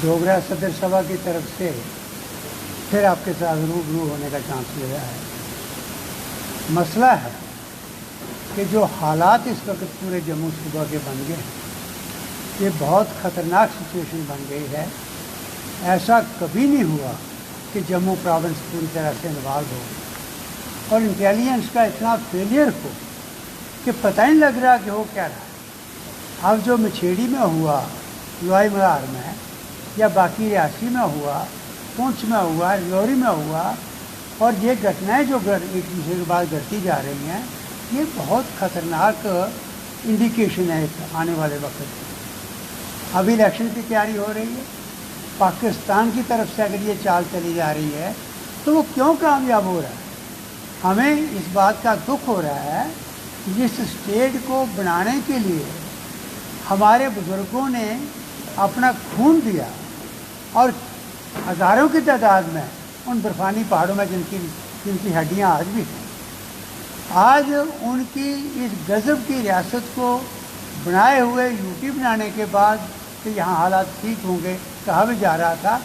डोगरा सदर सभा की तरफ से फिर आपके साथ रूबरू होने का चांस ले रहा है। मसला है कि जो हालात इस वक्त पूरे जम्मू सूबा के बन गए हैं, ये बहुत ख़तरनाक सिचुएशन बन गई है। ऐसा कभी नहीं हुआ कि जम्मू प्रोविंस पूरी तरह से इन्वॉल्व हो और इंटेलिजेंस का इतना फेलियर हो कि पता ही नहीं लग रहा कि हो क्या रहा है। अब जो मछेड़ी में हुआ, लोई मलार में, या बाकी रियासी में हुआ, पुंछ में हुआ, राजौरी में हुआ, और ये घटनाएं जो एक दूसरे के बाद घटती जा रही हैं, ये बहुत ख़तरनाक इंडिकेशन है आने वाले वक्त की। अभी इलेक्शन की तैयारी हो रही है, पाकिस्तान की तरफ से अगर ये चाल चली जा रही है तो वो क्यों कामयाब हो रहा है? हमें इस बात का दुख हो रहा है, जिस स्टेट को बनाने के लिए हमारे बुज़ुर्गों ने अपना खून दिया और हज़ारों की तादाद में उन बर्फ़ानी पहाड़ों में जिनकी हड्डियाँ आज भी हैं, आज उनकी इस गज़ब की रियासत को बनाए हुए यूटी बनाने के बाद कि यहाँ हालात ठीक होंगे कहा भी जा रहा था,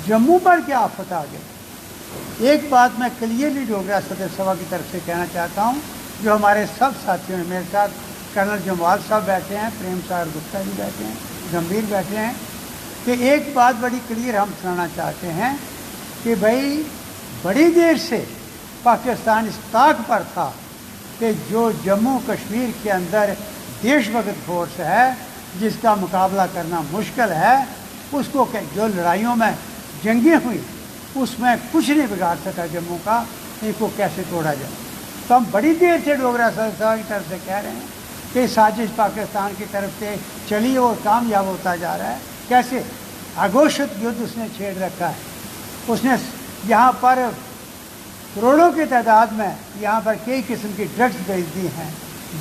जम्मू पर क्या आफत आ गई। एक बात मैं क्लियरली डोगरा सदर सभा की तरफ से कहना चाहता हूँ, जो हमारे सब साथियों ने, मेरे साथ कर्नल जमवाल साहब बैठे हैं, प्रेम सागर गुप्ता जी बैठे हैं, गंभीर बैठे हैं, कि एक बात बड़ी क्लियर हम सुनाना चाहते हैं कि भाई बड़ी देर से पाकिस्तान इस ताक पर था कि जो जम्मू कश्मीर के अंदर देशभक्त फोर्स है जिसका मुकाबला करना मुश्किल है, उसको जो लड़ाइयों में जंगें हुई उसमें कुछ नहीं बिगाड़ सका जम्मू का, इनको कैसे तोड़ा जाए। तो हम बड़ी देर से डोगरा सभा की तरफ से कह रहे हैं कि साजिश पाकिस्तान की तरफ से चली और कामयाब होता जा रहा है। कैसे? अघोषित युद्ध उसने छेड़ रखा है। उसने यहाँ पर करोड़ों की तादाद में यहाँ पर कई किस्म की ड्रग्स भेज दी हैं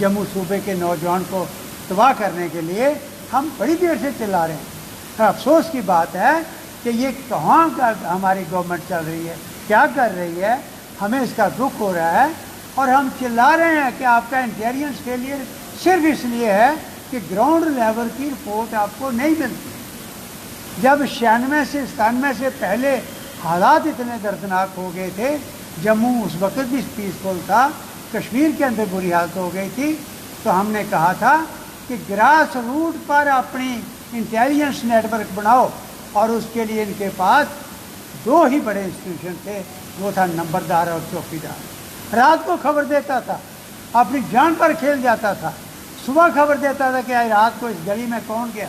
जम्मू सूबे के नौजवान को तबाह करने के लिए। हम बड़ी देर से चिल्ला रहे हैं। अफसोस की बात है कि ये कहाँ का हमारी गवर्नमेंट चल रही है, क्या कर रही है, हमें इसका दुख हो रहा है। और हम चिल्ला रहे हैं कि आपका इंटेलिजेंस फेलियर सिर्फ इसलिए है कि ग्राउंड लेवल की रिपोर्ट आपको नहीं मिलती। जब 96 से 97 से पहले हालात इतने दर्दनाक हो गए थे, जम्मू उस वक्त भी पीसफुल था, कश्मीर के अंदर बुरी हालत हो गई थी, तो हमने कहा था कि ग्रास रूट पर अपनी इंटेलिजेंस नेटवर्क बनाओ। और उसके लिए इनके पास दो ही बड़े इंस्टीट्यूशन थे, वो था नंबरदार और चौकीदार। रात को खबर देता था, अपनी जान पर खेल जाता था, सुबह खबर देता था कि आज रात को इस गली में कौन गया,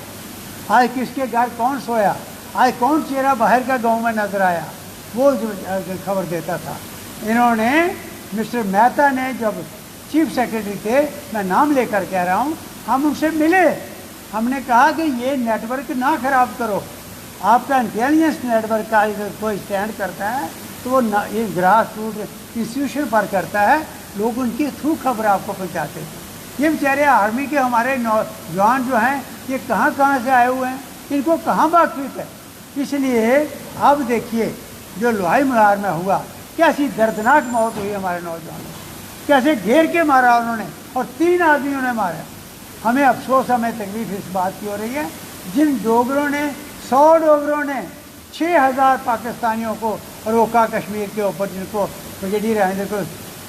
आज किसके घर कौन सोया, आज कौन चेहरा बाहर का गांव में नजर आया, वो खबर देता था। इन्होंने मिस्टर मेहता ने जब चीफ सेक्रेटरी थे, मैं नाम लेकर कह रहा हूँ, हम उनसे मिले, हमने कहा कि ये नेटवर्क ना खराब करो, आपका इंटेलिजेंस नेटवर्क का अगर कोई स्टैंड करता है तो वो ये ग्रास रूट इंस्टीट्यूशन पर करता है, लोग उनके थ्रू खबर आपको पहुँचाते थे। ये बेचारे आर्मी के हमारे नौजवान जो हैं, ये कहाँ कहाँ से आए हुए हैं, इनको कहाँ वाकिफ है। इसलिए अब देखिए जो लोहाई मलार में हुआ, कैसी दर्दनाक मौत हुई हमारे नौजवानों, कैसे घेर के मारा उन्होंने और 3 आदमियों ने मारा। हमें अफसोस, हमें तकलीफ इस बात की हो रही है, जिन डोगरों ने 100 डोगरों ने 6000 पाकिस्तानियों को रोका कश्मीर के ऊपर, जिनको ब्रिगेडियर हैं, जिनको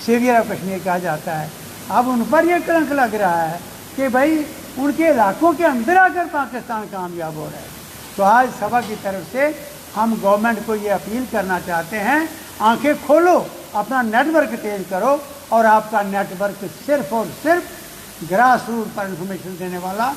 सेवियर ऑफ कश्मीर कहा जाता है। अब उन पर यह कलंक लग रहा है कि भाई उनके इलाकों के अंदर आकर पाकिस्तान कामयाब हो रहा है। तो आज सभा की तरफ से हम गवर्नमेंट को ये अपील करना चाहते हैं, आंखें खोलो, अपना नेटवर्क तेज करो, और आपका नेटवर्क सिर्फ और सिर्फ ग्रास रूट पर इंफॉर्मेशन देने वाला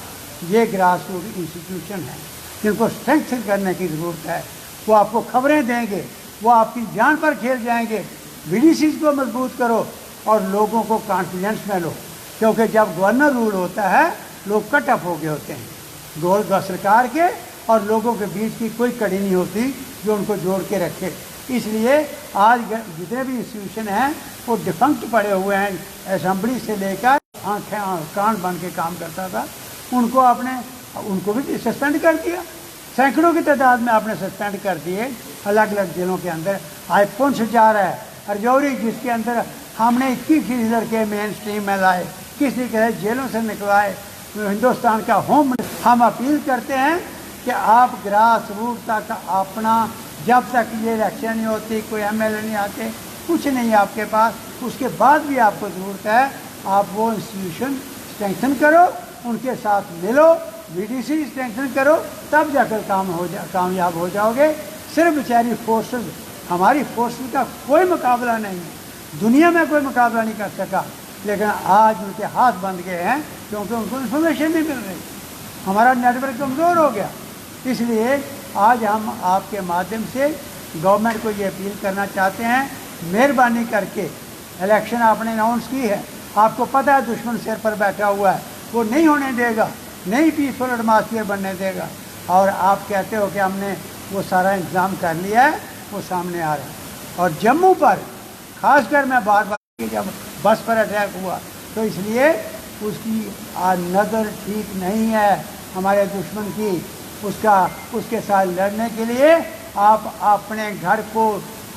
ये ग्रास रूट इंस्टीट्यूशन है, जिनको स्ट्रेंथ करने की ज़रूरत है। वो आपको खबरें देंगे, वो आपकी जान पर खेल जाएंगे। VDCs को मजबूत करो और लोगों को कॉन्फिडेंस में लो, क्योंकि जब गवर्नर रूल होता है लोग कट ऑफ हो गए होते हैं, गोल सरकार के और लोगों के बीच की कोई कड़ी नहीं होती जो उनको जोड़ के रखे। इसलिए आज जितने भी इंस्टीट्यूशन हैं वो डिफंक्ट पड़े हुए हैं। असेंबली से लेकर आँखें कान बन के काम करता था, उनको भी सस्पेंड कर दिया, सैकड़ों की तादाद में आपने सस्पेंड कर दिए अलग अलग जेलों के अंदर। आज पुंछ जा रहा है, राजौरी जिसके अंदर हमने 21 लड़के मेन स्ट्रीम में लाए, किसी के जेलों से निकलवाए, हिंदुस्तान का होम। हम अपील करते हैं کہ آپ گراس روٹ تک اپنا، جب تک یہ الیکشن نہیں ہوتی، کوئی ایم ایل اے نہیں آتے، کچھ نہیں آپ کے پاس، اس کے بعد بھی آپ کو ضرورت ہے آپ وہ انسٹیٹیوشن اسٹرینتھن کرو، ان کے ساتھ ملو، وی ڈی سی اسٹرینتھن کرو، تب جا کر کامیاب ہو جاؤ گے۔ صرف بیچاری فورسز، ہماری فورسز کا کوئی مقابلہ نہیں ہے، دنیا میں کوئی مقابلہ نہیں کر سکا، لیکن آج ان کے ہاتھ بند گئے ہیں کیونکہ ان کو انفارمیشن نہیں مل رہی، ہمارا نیٹ ورک کمزور ہو گیا۔ اس لیے آج ہم آپ کے مادھیم سے گورنمنٹ کو یہ اپیل کرنا چاہتے ہیں، مہربانی کر کے الیکشن آپ نے اناؤنس کی ہے، آپ کو پتہ ہے دشمن سر پر بیٹھا ہوا ہے، وہ نہیں ہونے دے گا، نہیں پیسفل ایٹماسفیئر بننے دے گا، اور آپ کہتے ہو کہ ہم نے وہ سارا انتظام کر لیا ہے، وہ سامنے آ رہا ہے۔ اور جموں پر خاص کر میں بار بار جب بس پر اٹیک ہوا تو اس لیے اس کی نظر ٹھیک نہیں ہے ہمارے دشمن کی، اس کے ساتھ لڑنے کے لیے آپ اپنے گھر کو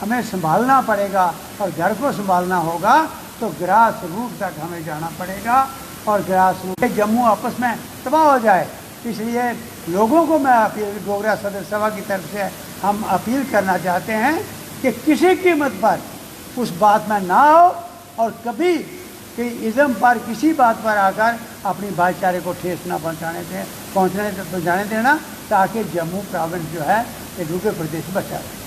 ہمیں سنبھالنا پڑے گا، اور گھر کو سنبھالنا ہوگا تو گراس روٹ تک ہمیں جانا پڑے گا، اور گراس روٹ جموں آپس میں تباہ ہو جائے۔ اس لیے لوگوں کو میں اپیل ڈوگرا صدر سبھا کی طرف سے ہم اپیل کرنا چاہتے ہیں کہ کسی قیمت پر اس بات میں نہ آؤ، اور کبھی کہ ازم پر کسی بات پر آ کر اپنی بھائی چارے کو ٹھیس نہ پہنچانے دینا، تاکہ جموں پراونس جو ہے یہ ڈوگے پردیش بچا رہے۔